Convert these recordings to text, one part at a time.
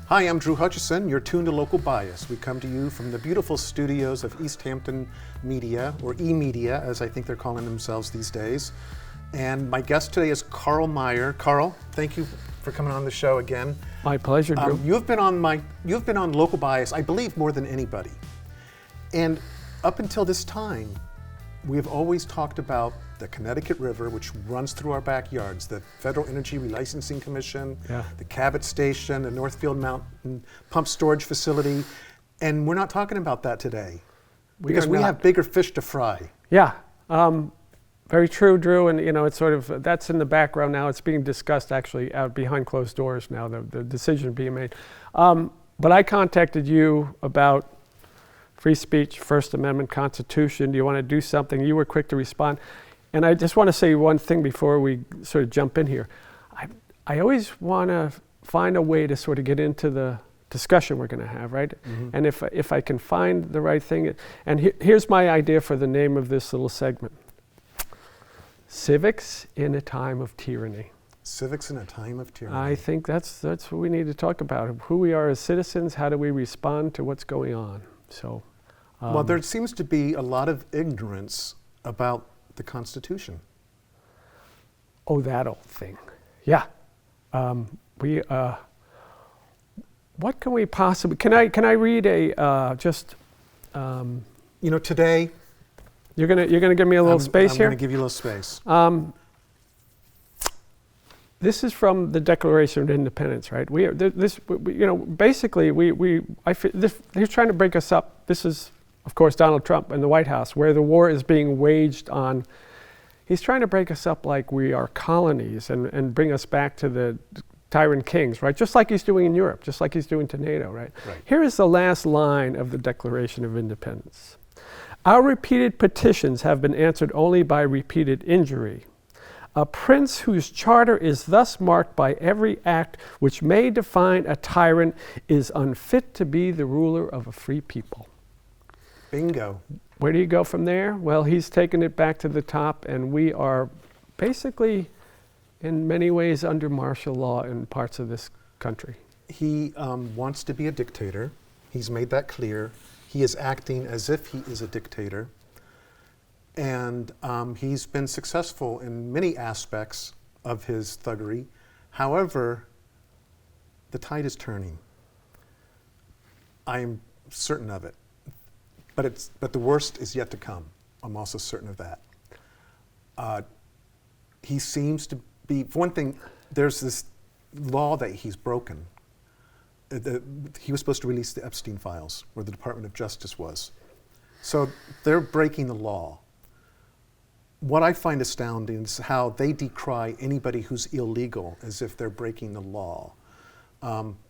Hi, I'm Drew Hutchison. You're tuned to Local Bias. We come to you from the beautiful studios of East Hampton Media, or E-Media, as I think they're calling themselves these days. And my guest today is Karl Meyer. Karl, thank you for coming on the show again. My pleasure, Drew. You've been on Local Bias, I believe, more than anybody. And up until this time, we have always talked about the Connecticut River, which runs through our backyards, the Federal Energy Relicensing Commission, the Cabot Station, the Northfield Mountain Pump Storage Facility, and we're not talking about that today because we have bigger fish to fry. Yeah, very true, Drew, and it's sort of, that's in the background now. It's being discussed actually out behind closed doors now, the decision being made. But I contacted you about free speech, First Amendment, Constitution. Do you want to do something? You were quick to respond. And I just want to say one thing before we sort of jump in here. I always want to find a way to sort of get into the discussion we're going to have, right? Mm-hmm. And if I can find the right thing, and here's my idea for the name of this little segment. Civics in a Time of Tyranny. Civics in a Time of Tyranny. I think that's what we need to talk about. Who we are as citizens, how do we respond to what's going on? So, well, there seems to be a lot of ignorance about the Constitution. Oh, that old thing. Yeah. What can we possibly, can I read today. You're gonna give me a little space here? I'm gonna give you a little space. This is from the Declaration of Independence, right? Basically, they're trying to break us up. This is, of course, Donald Trump in the White House, where the war is being waged on. He's trying to break us up like we are colonies and bring us back to the tyrant kings, right? Just like he's doing in Europe, just like he's doing to NATO, right? Here is the last line of the Declaration of Independence. Our repeated petitions have been answered only by repeated injury. A prince whose charter is thus marked by every act which may define a tyrant is unfit to be the ruler of a free people. Bingo. Where do you go from there? Well, he's taken it back to the top, and we are basically, in many ways, under martial law in parts of this country. He wants to be a dictator. He's made that clear. He is acting as if he is a dictator. And he's been successful in many aspects of his thuggery. However, the tide is turning. I am certain of it. But the worst is yet to come. I'm also certain of that. He seems to be, for one thing, there's this law that he's broken. He was supposed to release the Epstein files, where the Department of Justice was. So they're breaking the law. What I find astounding is how they decry anybody who's illegal as if they're breaking the law.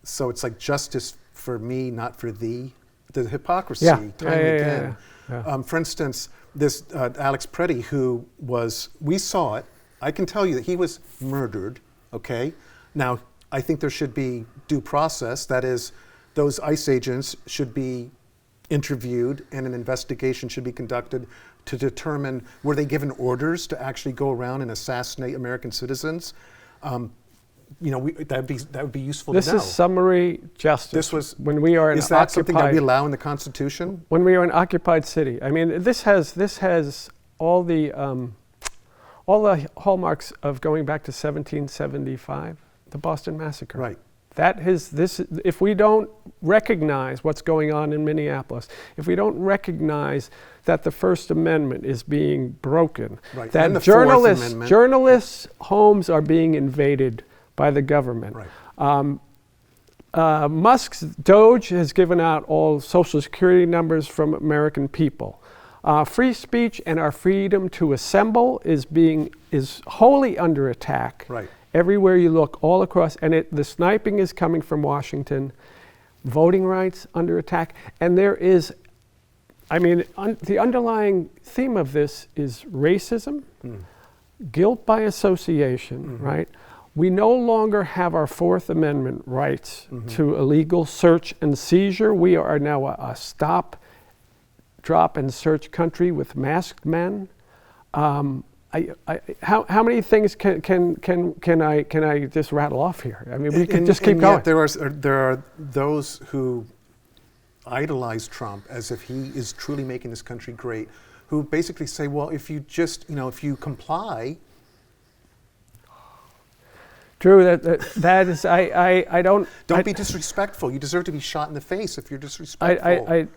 So it's like justice for me, not for thee. The hypocrisy, time and again. Yeah. For instance, this Alex Preddy, we saw it. I can tell you that he was murdered, okay? Now, I think there should be due process. That is, those ICE agents should be interviewed and an investigation should be conducted to determine, were they given orders to actually go around and assassinate American citizens? That would be usful to know. This is summary justice. This was when we are in Is that something that we allow in the Constitution? When we are an occupied city. I mean, this has all the hallmarks of going back to 1775, the Boston Massacre. Right. That is this. If we don't recognize what's going on in Minneapolis, if we don't recognize that the First Amendment is being broken, that journalists' homes are being invaded by the government. Right. Musk's Doge has given out all Social Security numbers from American people. Free speech and our freedom to assemble is wholly under attack. Right. Everywhere you look, all across, and the sniping is coming from Washington. Voting rights under attack, and there is, the underlying theme of this is racism, guilt by association, right? We no longer have our Fourth Amendment rights to illegal search and seizure. We are now a stop, drop, and search country with masked men. how many things can I just rattle off here? I mean, we can just keep and going. Yet there are those who idolize Trump as if he is truly making this country great, who basically say, well, if you just, if you comply. Drew, that is, I don't. Don't be disrespectful. You deserve to be shot in the face if you're disrespectful.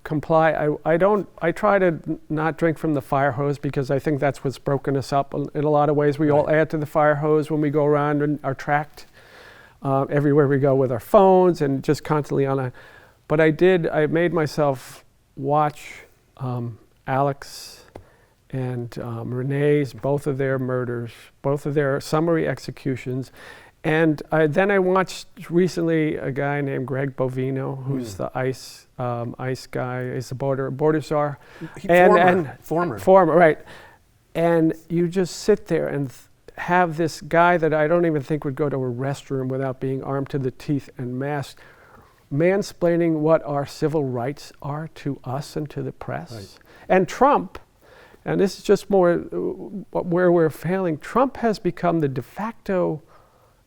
Comply. I try to not drink from the fire hose because I think that's what's broken us up in a lot of ways. We all add to the fire hose when we go around and are tracked everywhere we go with our phones and just constantly on a. But I made myself watch Alex and Renee's, both of their murders, both of their summary executions. And then I watched recently a guy named Greg Bovino, who's the ICE guy. He's the border czar. Former, right. And you just sit there and have this guy that I don't even think would go to a restroom without being armed to the teeth and masked, mansplaining what our civil rights are to us and to the press. Right. And Trump, and this is just more where we're failing, Trump has become the de facto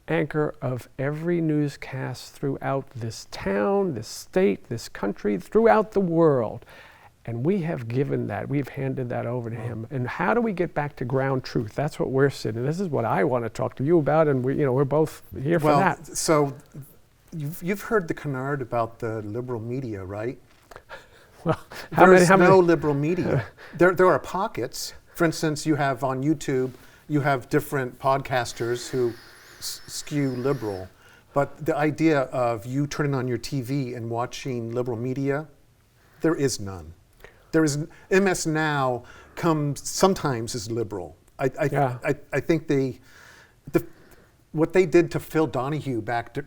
anchor of every newscast throughout this town, this state, this country, throughout the world. And we have given that, we've handed that over to him. And how do we get back to ground truth? That's what we're sitting. This is what I want to talk to you about, and we're both here for that. So you've heard the canard about the liberal media, right? Well, there's no liberal media. There are pockets. For instance, you have on YouTube, you have different podcasters who skew liberal. But the idea of you turning on your TV and watching liberal media, there is none. There is MS Now sometimes is liberal. I think what they did to Phil Donahue back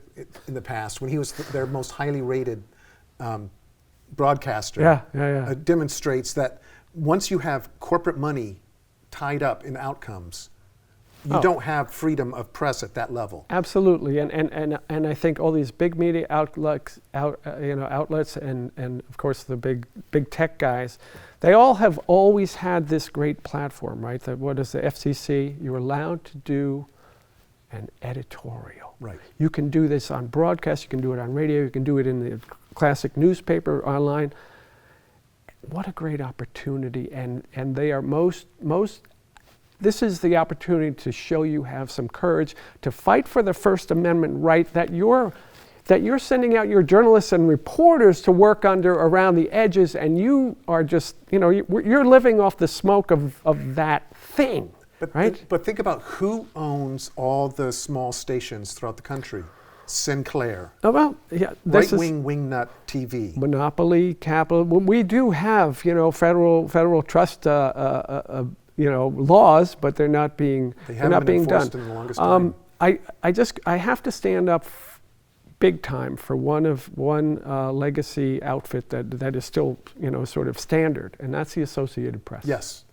in the past when he was their most highly rated broadcaster demonstrates that once you have corporate money tied up in outcomes, you don't have freedom of press at that level. Absolutely, and I think all these big media outlets and of course the big tech guys, they all have always had this great platform, right? What is the FCC? You're allowed to do an editorial. Right. You can do this on broadcast. You can do it on radio. You can do it in the classic newspaper, online. What a great opportunity, and they are most. This is the opportunity to show you have some courage to fight for the First Amendment right that you're sending out your journalists and reporters to work under around the edges, and you are just, you're living off the smoke of that thing, right? But think about who owns all the small stations throughout the country. Sinclair. Oh, well, yeah. Right-wing wingnut TV. Monopoly, capital. We do have, federal trust laws, but they're not being done. In the longest time. I have to stand up big time for one legacy outfit that is still sort of standard, and that's the Associated Press. Yes.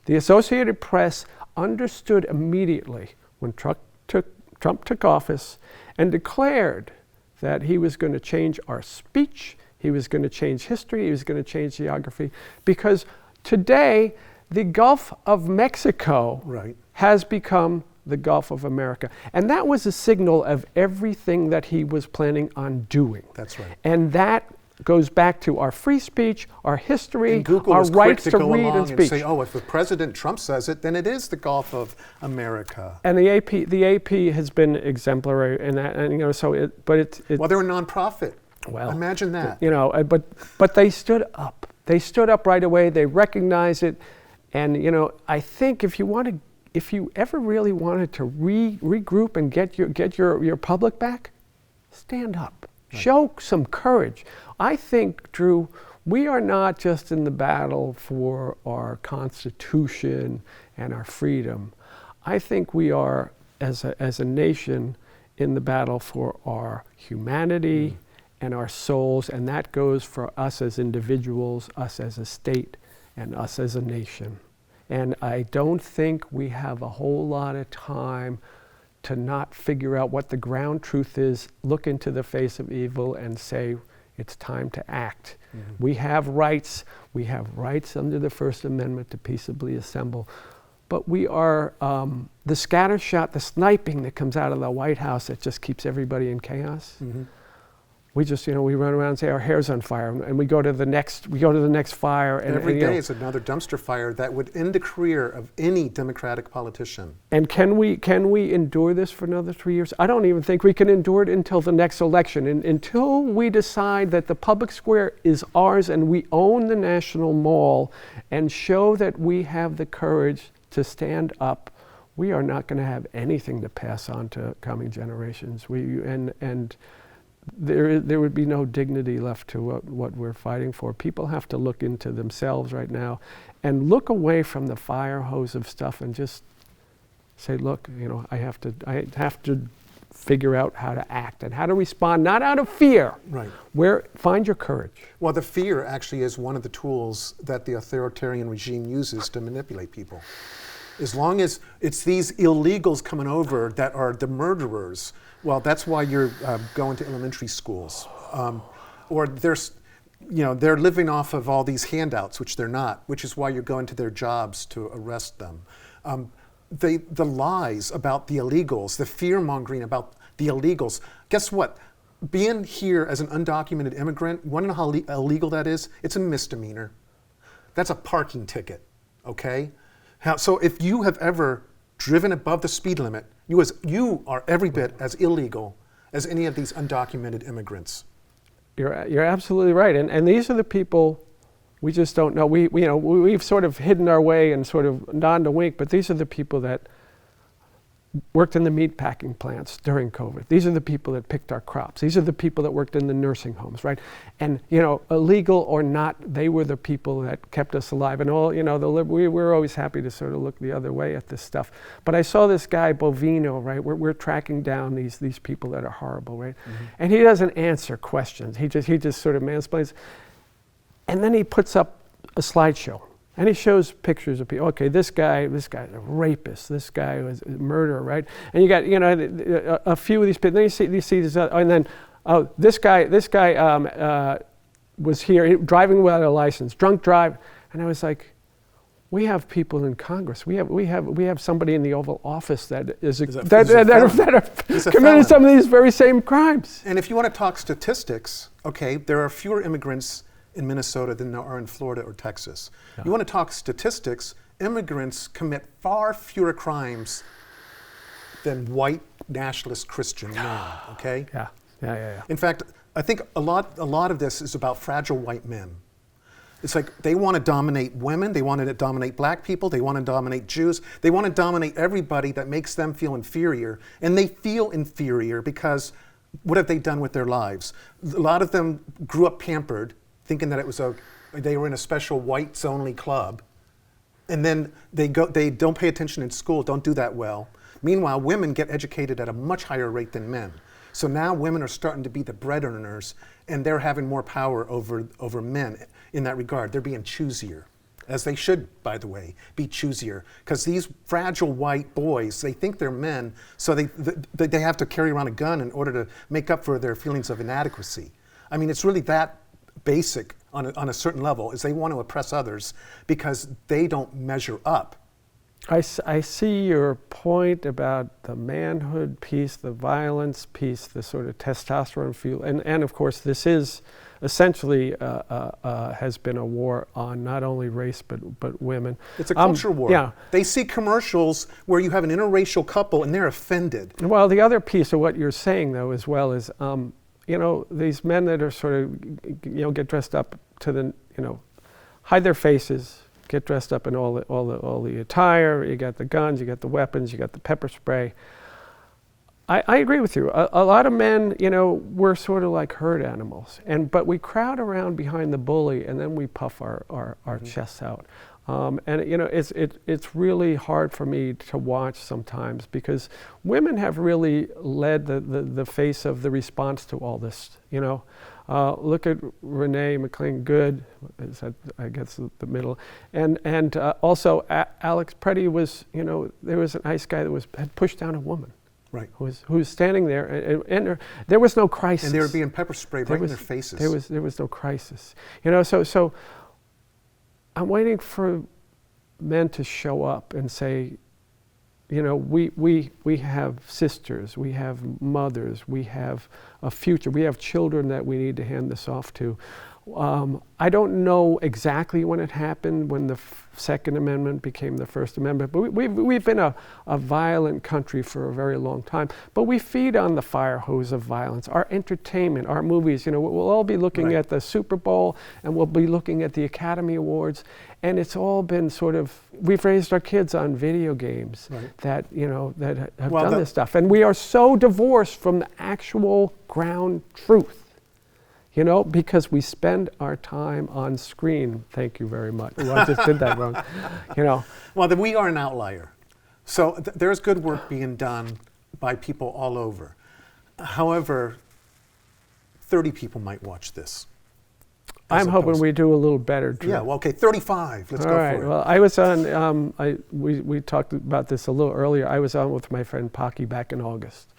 The Associated Press understood immediately when Trump took office and declared that he was going to change our speech, he was going to change history, he was going to change geography, because today the Gulf of Mexico has become the Gulf of America. And that was a signal of everything that he was planning on doing. That's right. And that goes back to our free speech, our history, and Google our was rights quick to go read along and speak. And say, if the President Trump says it, then it is the Gulf of America. And the AP has been exemplary in that, and Well, they're a nonprofit. Well, imagine that. But they stood up. They stood up right away. They recognized it, and I think if you ever really wanted to regroup and get your public back, stand up. Right. Show some courage. I think, Drew, we are not just in the battle for our Constitution and our freedom. I think we are, as a nation, in the battle for our humanity and our souls, and that goes for us as individuals, us as a state, and us as a nation. And I don't think we have a whole lot of time to not figure out what the ground truth is, look into the face of evil and say, it's time to act. We have rights. We have rights under the First Amendment to peaceably assemble. But we are, the scattershot, the sniping that comes out of the White House that just keeps everybody in chaos. We just, we run around and say our hair's on fire, and we go to the next fire. And every day is another dumpster fire that would end the career of any Democratic politician. And can we endure this for another 3 years? I don't even think we can endure it until the next election. And until we decide that the public square is ours and we own the National Mall and show that we have the courage to stand up, we are not going to have anything to pass on to coming generations. There would be no dignity left to what we're fighting for. People have to look into themselves right now and look away from the fire hose of stuff and just say, look, I have to figure out how to act and how to respond, not out of fear. Right. Find your courage. Well, the fear actually is one of the tools that the authoritarian regime uses to manipulate people. As long as it's these illegals coming over that are the murderers, well, that's why you're going to elementary schools. Or they're living off of all these handouts, which they're not, which is why you're going to their jobs to arrest them. The lies about the illegals, the fear-mongering about the illegals, guess what? Being here as an undocumented immigrant, want to know how illegal that is? It's a misdemeanor. That's a parking ticket, okay? So if you have ever driven above the speed limit, you are every bit as illegal as any of these undocumented immigrants. You're absolutely right, and these are the people we just don't know. We've sort of hidden our way and sort of donned a wink, but these are the people that worked in the meat packing plants during COVID. These are the people that picked our crops. These are the people that worked in the nursing homes, right? And illegal or not, they were the people that kept us alive. And all, we were always happy to sort of look the other way at this stuff. But I saw this guy Bovino, right? We're tracking down these people that are horrible, right? And he doesn't answer questions. He just sort of mansplains. And then he puts up a slideshow. And he shows pictures of people. Okay, this guy's a rapist. This guy was a murderer, right? And you got, a few of these people. Then you see this, and then, this guy was here driving without a license, drunk drive. And I was like, we have people in Congress. We have somebody in the Oval Office that are committing some of these very same crimes. And if you want to talk statistics, okay, there are fewer immigrants in Minnesota than there are in Florida or Texas. Yeah. You want to talk statistics, immigrants commit far fewer crimes than white nationalist Christian men, okay? Yeah. In fact, I think a lot of this is about fragile white men. It's like they want to dominate women, they want to dominate black people, they want to dominate Jews, they want to dominate everybody that makes them feel inferior. And they feel inferior because what have they done with their lives? A lot of them grew up pampered, thinking that they were in a special whites-only club, and then they don't pay attention in school, don't do that well. Meanwhile, women get educated at a much higher rate than men. So now women are starting to be the bread earners, and they're having more power over men in that regard. They're being choosier, as they should, by the way, be choosier. Because these fragile white boys, they think they're men, so they have to carry around a gun in order to make up for their feelings of inadequacy. I mean, it's really that basic on a certain level, is they want to oppress others because they don't measure up. I see your point about the manhood piece, the violence piece, the sort of testosterone feel, and of course this is essentially has been a war on not only race but women. It's a culture war. Yeah. They see commercials where you have an interracial couple and they're offended. Well, the other piece of what you're saying though as well is these men that are sort of, get dressed up to hide their faces, get dressed up in all the attire. You got the guns, you got the weapons, you got the pepper spray. I agree with you. A lot of men, we're sort of like herd animals, but we crowd around behind the bully, and then we puff our chests out. It's really hard for me to watch sometimes because women have really led the face of the response to all this. Look at Renee McClain Good, is that, I guess the middle, and also Alex Preddy was, there was an ICE guy that had pushed down a woman. Who was standing there, and there was no crisis. And they were being pepper sprayed right in their faces. There was no crisis. So I'm waiting for men to show up and say, we have sisters, we have mothers, we have a future, we have children that we need to hand this off to. I don't know exactly when it happened, when the Second Amendment became the First Amendment, but we've been a violent country for a very long time. But we feed on the fire hose of violence. Our entertainment, our movies, we'll all be looking at the Super Bowl, and we'll be looking at the Academy Awards, and it's all been sort of, we've raised our kids on video games that have done this stuff. And we are so divorced from the actual ground truth. Because we spend our time on screen. Thank you very much. Well, I just did that wrong. Well, then we are an outlier. So there's good work being done by people all over. However, 30 people might watch this. I'm hoping we do a little better, Drew. Yeah, well, okay, 35. Let's go for it. Well, I was on, we talked about this a little earlier. I was on with my friend Pocky back in August.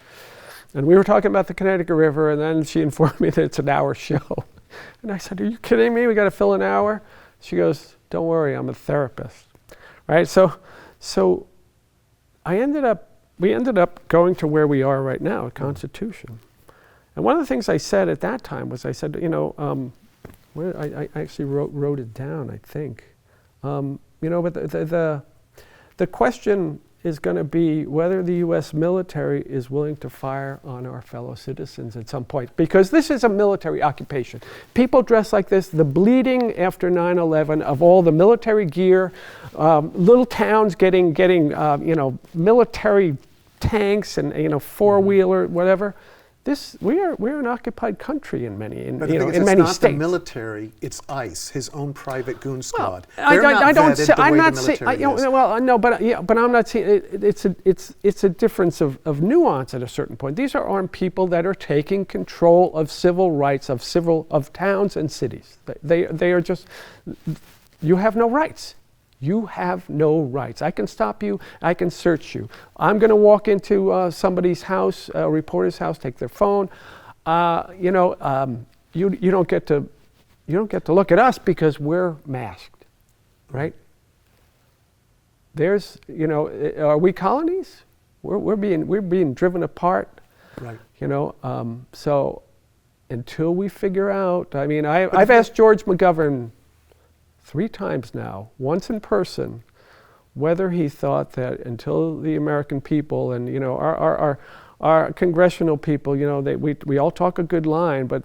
And we were talking about the Connecticut River, and then she informed me that it's an hour show. And I said, are you kidding me? We got to fill an hour? She goes, don't worry, I'm a therapist. Right? So we ended up going to where we are right now, Constitution. And one of the things I said at that time was, I said, I actually wrote it down, I think. But the question is going to be whether the U.S. military is willing to fire on our fellow citizens at some point, because this is a military occupation. People dress like this, the bleeding after 9/11 of all the military gear, little towns getting military tanks and four-wheeler, whatever. We're an occupied country in many in many states. It's not the military; it's ICE, his own private goon squad. They're not vetted the way the military is. But I'm not saying it's a difference of nuance at a certain point. These are armed people that are taking control of civil rights of towns and cities. They are just. You have no rights. You have no rights. I can stop you. I can search you. I'm going to walk into somebody's house, a reporter's house, take their phone. You don't get to look at us because we're masked, right? Are we colonies? We're being driven apart, right? So until we figure out, I've asked George McGovern 3 times now, once in person, whether he thought that until the American people and our congressional people, we all talk a good line, but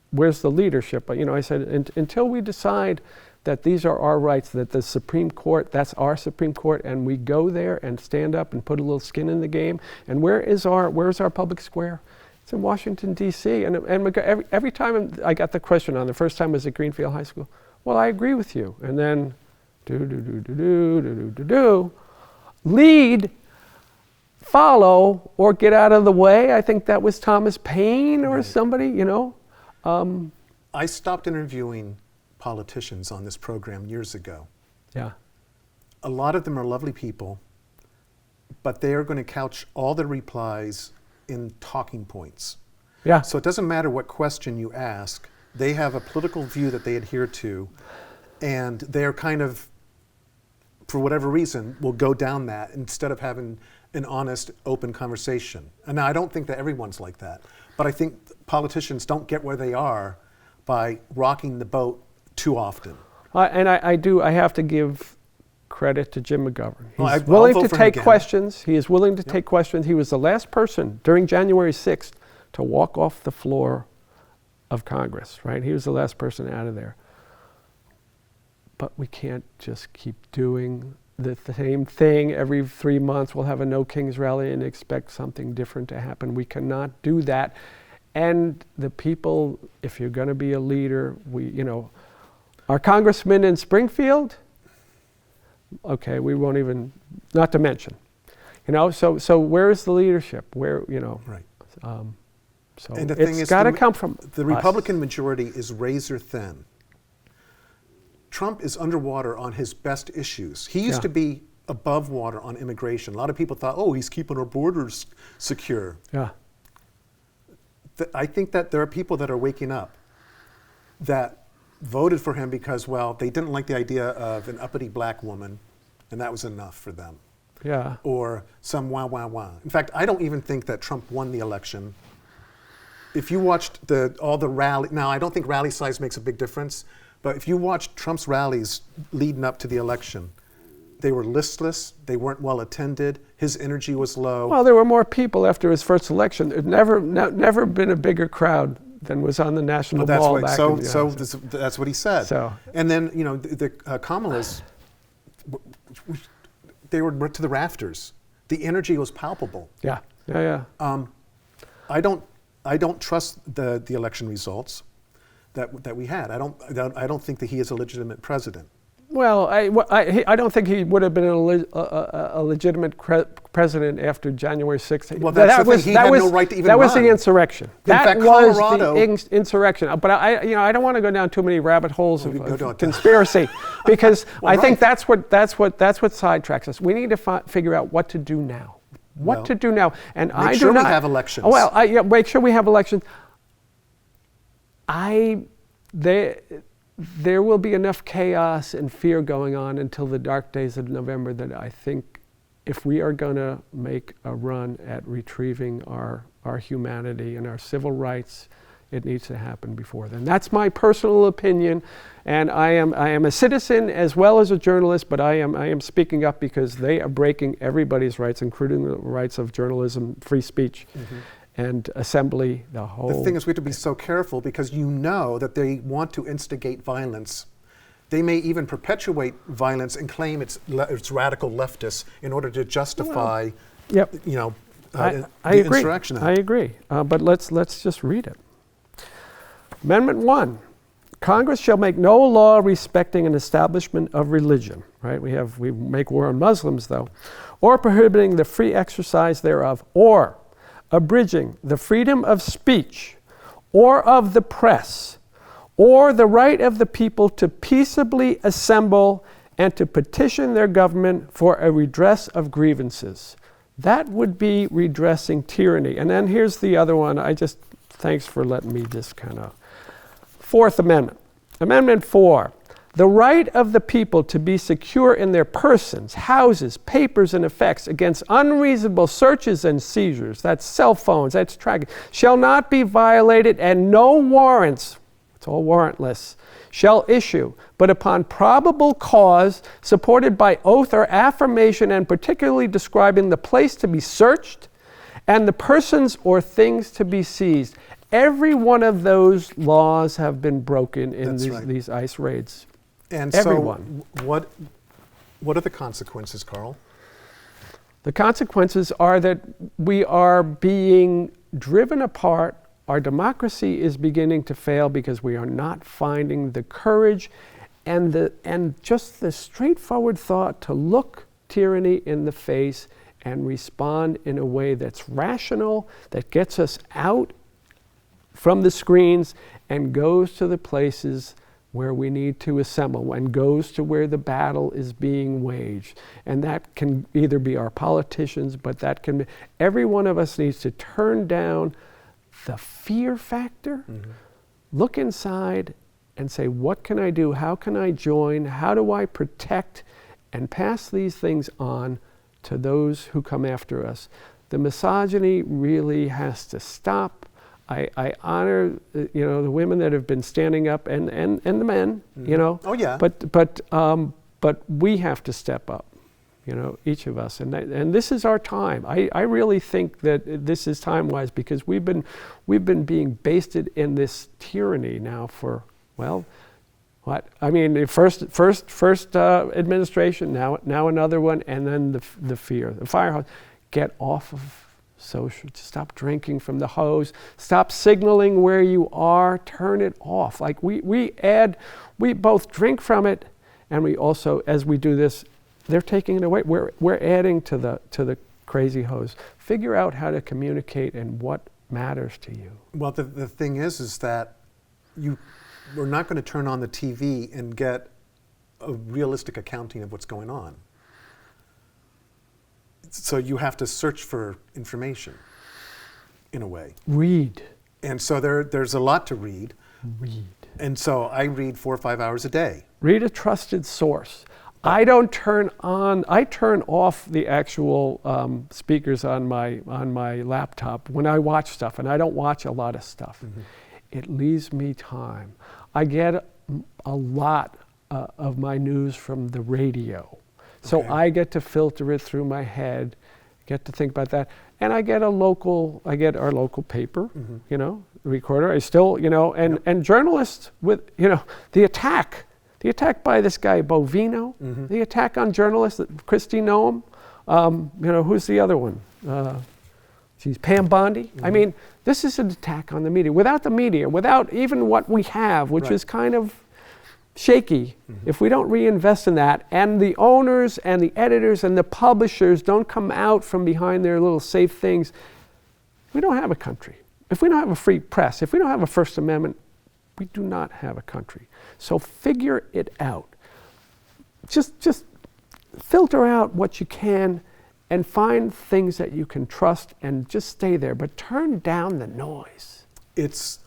where's the leadership? But I said until we decide that these are our rights, that the Supreme Court, that's our Supreme Court, and we go there and stand up and put a little skin in the game. And where's our public square? It's in Washington D.C. And every time I got the question on, the first time was at Greenfield High School. Well, I agree with you. And then, lead, follow, or get out of the way. I think that was Thomas Paine or somebody, I stopped interviewing politicians on this program years ago. Yeah. A lot of them are lovely people, but they are going to couch all their replies in talking points. Yeah. So it doesn't matter what question you ask. They have a political view that they adhere to, and they're kind of, for whatever reason, will go down that instead of having an honest, open conversation. And now, I don't think that everyone's like that, but I think politicians don't get where they are by rocking the boat too often. I have to give credit to Jim McGovern. He's I'll willing vote to for him take again. questions. He is willing to take questions. He was the last person during January 6th to walk off the floor of Congress, right? He was the last person out of there. But we can't just keep doing the same thing every 3 months. We'll have a No Kings rally and expect something different to happen. We cannot do that. And the people, if you're going to be a leader, our congressman in Springfield, okay, we won't even, not to mention, so where's the leadership? Right. So and the thing it's is, got to come from the Republican majority is razor thin. Trump is underwater on his best issues. He used to be above water on immigration. A lot of people thought, oh, he's keeping our borders secure. Yeah. I think that there are people that are waking up that voted for him because, well, they didn't like the idea of an uppity black woman, and that was enough for them. Yeah. Or some wah, wah, wah. In fact, I don't even think that Trump won the election. If you watched all the rally, now I don't think rally size makes a big difference, but if you watched Trump's rallies leading up to the election, they were listless, they weren't well attended, his energy was low. Well, there were more people after his first election. There'd never been a bigger crowd than was on the National Mall back in the that's what he said. So. And then, you know, the Kamala's, they were to the rafters. The energy was palpable. Yeah, yeah, yeah. I don't trust the election results that we had. I don't think that he is a legitimate president. Well, I don't think he would have been a legitimate president after January 6th. Well, that's the thing. He had no right to even run. That was the insurrection. That was Colorado, the insurrection. But I don't want to go down too many rabbit holes of conspiracy, because I think that's what sidetracks us. We need to figure out what to do now. What to do now, and make sure we have elections. Well, make sure we have elections. There will be enough chaos and fear going on until the dark days of November that I think if we are going to make a run at retrieving our humanity and our civil rights, it needs to happen before then. That's my personal opinion, and I am a citizen as well as a journalist, but I am speaking up because they are breaking everybody's rights, including the rights of journalism, free speech. Mm-hmm. And assembly, the whole... The thing is, we have to be so careful because you know that they want to instigate violence. They may even perpetuate violence and claim it's radical leftists in order to justify, the insurrection. I agree, but let's just read it. Amendment 1. Congress shall make no law respecting an establishment of religion, right? We make war on Muslims, though, or prohibiting the free exercise thereof, or abridging the freedom of speech or of the press or the right of the people to peaceably assemble and to petition their government for a redress of grievances. That would be redressing tyranny. And then here's the other one. Thanks for letting me just kind of... Fourth Amendment. Amendment 4. The right of the people to be secure in their persons, houses, papers, and effects against unreasonable searches and seizures, that's cell phones, that's tracking, shall not be violated, and no warrants, it's all warrantless, shall issue, but upon probable cause, supported by oath or affirmation, and particularly describing the place to be searched and the persons or things to be seized. Every one of those laws have been broken in these ICE raids. And everyone. So what are the consequences, Karl? The consequences are that we are being driven apart. Our democracy is beginning to fail because we are not finding the courage and just the straightforward thought to look tyranny in the face and respond in a way that's rational, that gets us out from the screens and goes to the places where we need to assemble and goes to where the battle is being waged. And that can either be our politicians, but that can be, every one of us needs to turn down the fear factor, look inside and say, what can I do? How can I join? How do I protect and pass these things on to those who come after us? The misogyny really has to stop. I honor, the women that have been standing up and the men, Oh yeah. But we have to step up, each of us, and this is our time. I really think that this is time-wise because we've been being basted in this tyranny now for first administration, now another one, and then the fear, the fire hose. Get off of social, stop drinking from the hose, stop signaling where you are, turn it off. Like we both drink from it, and we also, as we do this, they're taking it away. We're adding to the crazy hose. Figure out how to communicate and what matters to you. Well, the thing is that we're not going to turn on the TV and get a realistic accounting of what's going on. So you have to search for information, in a way. Read. And so there's a lot to read. Read. And so I read 4 or 5 hours a day. Read a trusted source. I turn off the actual speakers on my laptop when I watch stuff, and I don't watch a lot of stuff. Mm-hmm. It leaves me time. I get a lot of my news from the radio. So Okay. I get to filter it through my head, get to think about that. And I get our local paper, Mm-hmm. you know, recorder. I still, you know, and journalists with, you know, the attack by this guy Bovino, Mm-hmm. the attack on journalists, Christy Noam, you know, who's the other one? Pam Bondi. Mm-hmm. I mean, this is an attack on the media. Without the media, without even what we have, which Right. is kind of shaky, if we don't reinvest in that, and the owners and the editors and the publishers don't come out from behind their little safe things, we don't have a country. If we don't have a free press, if we don't have a First Amendment, we do not have a country. So figure it out. Just filter out what you can and find things that you can trust and just stay there, but turn down the noise. It's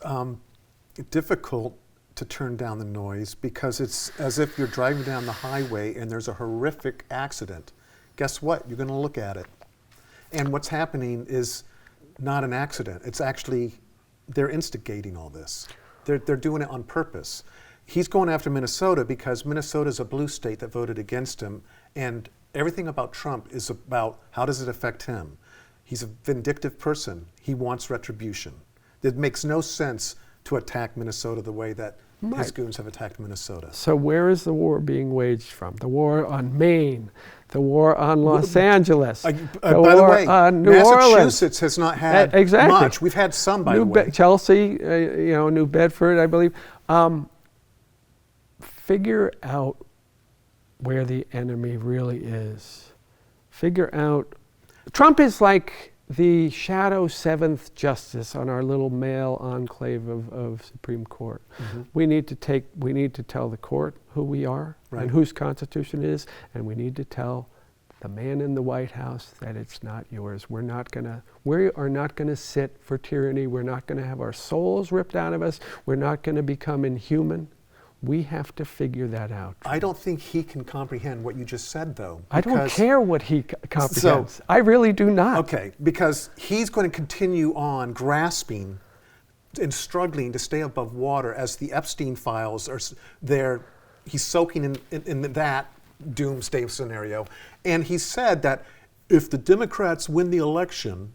difficult to turn down the noise because it's as if you're driving down the highway and there's a horrific accident. Guess what? You're going to look at it. And what's happening is not an accident. It's actually, they're instigating all this. They're doing it on purpose. He's going after Minnesota because Minnesota's a blue state that voted against him, and everything about Trump is about how does it affect him. He's a vindictive person. He wants retribution. It makes no sense to attack Minnesota the way that his Right. goons have attacked Minnesota. So where is the war being waged from? The war on Maine, the war on Los Angeles, By the the war way, on New Orleans. Massachusetts has not had Exactly. much. We've had some, by the way. Chelsea, you know, New Bedford, I believe. Figure out where the enemy really is. Figure out. Trump is like the shadow seventh justice on our little male enclave of Supreme Court. Mm-hmm. We need to tell the court who we are Right. and whose Constitution it is, and we need to tell the man in the White House that it's not yours. We are not gonna sit for tyranny. We're not gonna have our souls ripped out of us. We're not gonna become inhuman. We have to figure that out. I don't think he can comprehend what you just said, though. I don't because- care what he comprehends. I really do not. Okay, because he's going to continue on grasping and struggling to stay above water as the Epstein files are there. He's soaking in that doomsday scenario. And he said that if the Democrats win the election,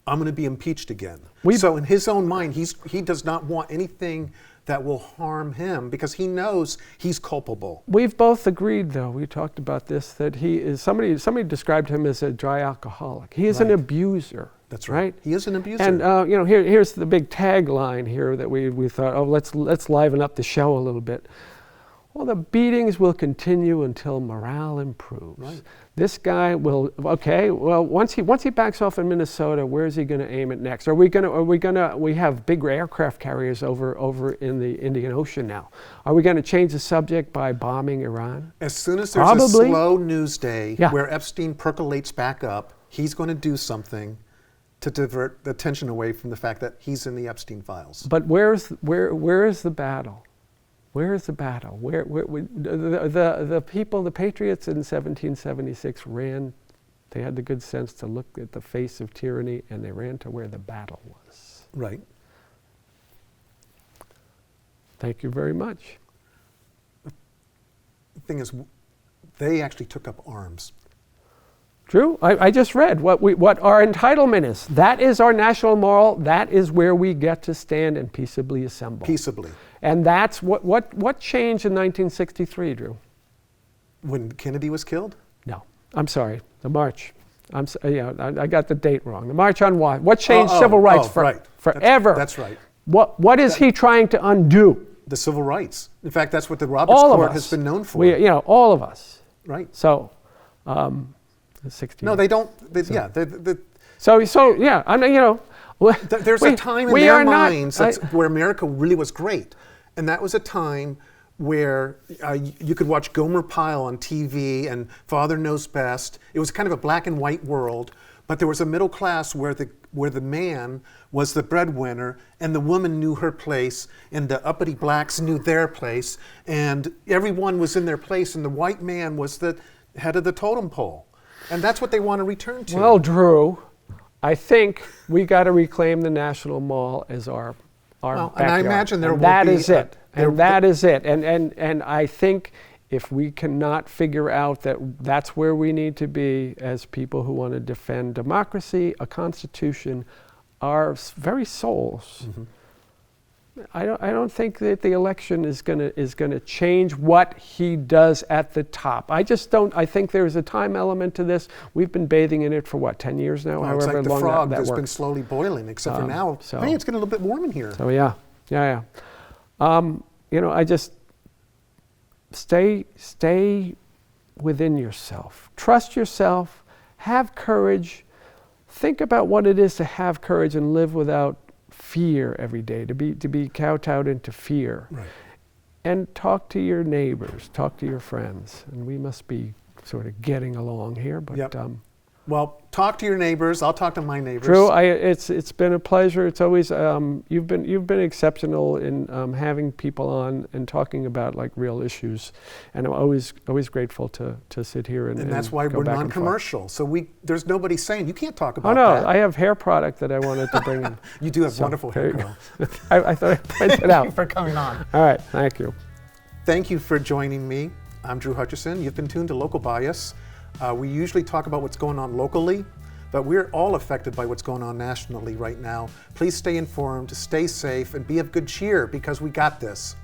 I'm going to be impeached again. So in his own mind, he does not want anything that will harm him because he knows he's culpable. We've both agreed, though, we talked about this, that he is, somebody described him as a dry alcoholic. He is an Right. abuser. That's right. He is an abuser. And you know, here's the big tagline here that we thought, oh, let's liven up the show a little bit. Well, the beatings will continue until morale improves. Right. This guy will, okay, well, once he backs off in Minnesota, where is he going to aim it next? We have big aircraft carriers over in the Indian Ocean now. Are we going to change the subject by bombing Iran? As soon as there's Probably. a slow news day Yeah. where Epstein percolates back up, he's going to do something to divert the attention away from the fact that he's in the Epstein files. But where is the battle? Where is the battle? The people, the patriots in 1776 ran. They had the good sense to look at the face of tyranny, and they ran to where the battle was. Right. Thank you very much. The thing is, they actually took up arms. Drew, I just read what our entitlement is. That is our national moral. That is where we get to stand and peaceably assemble. Peaceably. And that's what changed in 1963, Drew? When Kennedy was killed? No, I'm sorry. The march. I got the date wrong. The March on what changed civil rights right. forever? That's right. What is he trying to undo? The civil rights. In fact, that's what the Roberts All of Court us. has been known for. All of us. Right. So, the 60. No, they don't. So yeah. I mean, There's a time in their minds where America really was great. And that was a time where you could watch Gomer Pyle on TV and Father Knows Best. It was kind of a black and white world, but there was a middle class where the man was the breadwinner and the woman knew her place and the uppity blacks knew their place and everyone was in their place and the white man was the head of the totem pole. And that's what they want to return to. Well, Drew, I think we got to reclaim the National Mall as our backyard. And I imagine there will be... That is it. And I think if we cannot figure out that that's where we need to be as people who want to defend democracy, a constitution, our very souls, I don't think that the election is gonna change what he does at the top. I just don't. I think there's a time element to this. We've been bathing in it for what, 10 years now? Well, it's however like the long frog that that's works. been slowly boiling, except for now. so- Hey, it's getting a little bit warm in here. So yeah. I just stay within yourself. Trust yourself. Have courage. Think about what it is to have courage and live without fear every day. To be kowtowed into fear. Right. And talk to your neighbors. Talk to your friends. And we must be sort of getting along here. But Yep. Well, talk to your neighbors. I'll talk to my neighbors. Drew, it's been a pleasure. It's always you've been exceptional in having people on and talking about like real issues, and I'm always grateful to sit here and that's why go we're back and forth. non-commercial. So there's nobody saying you can't talk about Oh no, that. I have hair product that I wanted to bring in. You do have So, wonderful there hair, you go. Karl. I thought I'd point it Thank you out. for coming on. All right, thank you. Thank you for joining me. I'm Drew Hutchison. You've been tuned to Local Bias. We usually talk about what's going on locally, but we're all affected by what's going on nationally right now. Please stay informed, stay safe, and be of good cheer because we got this.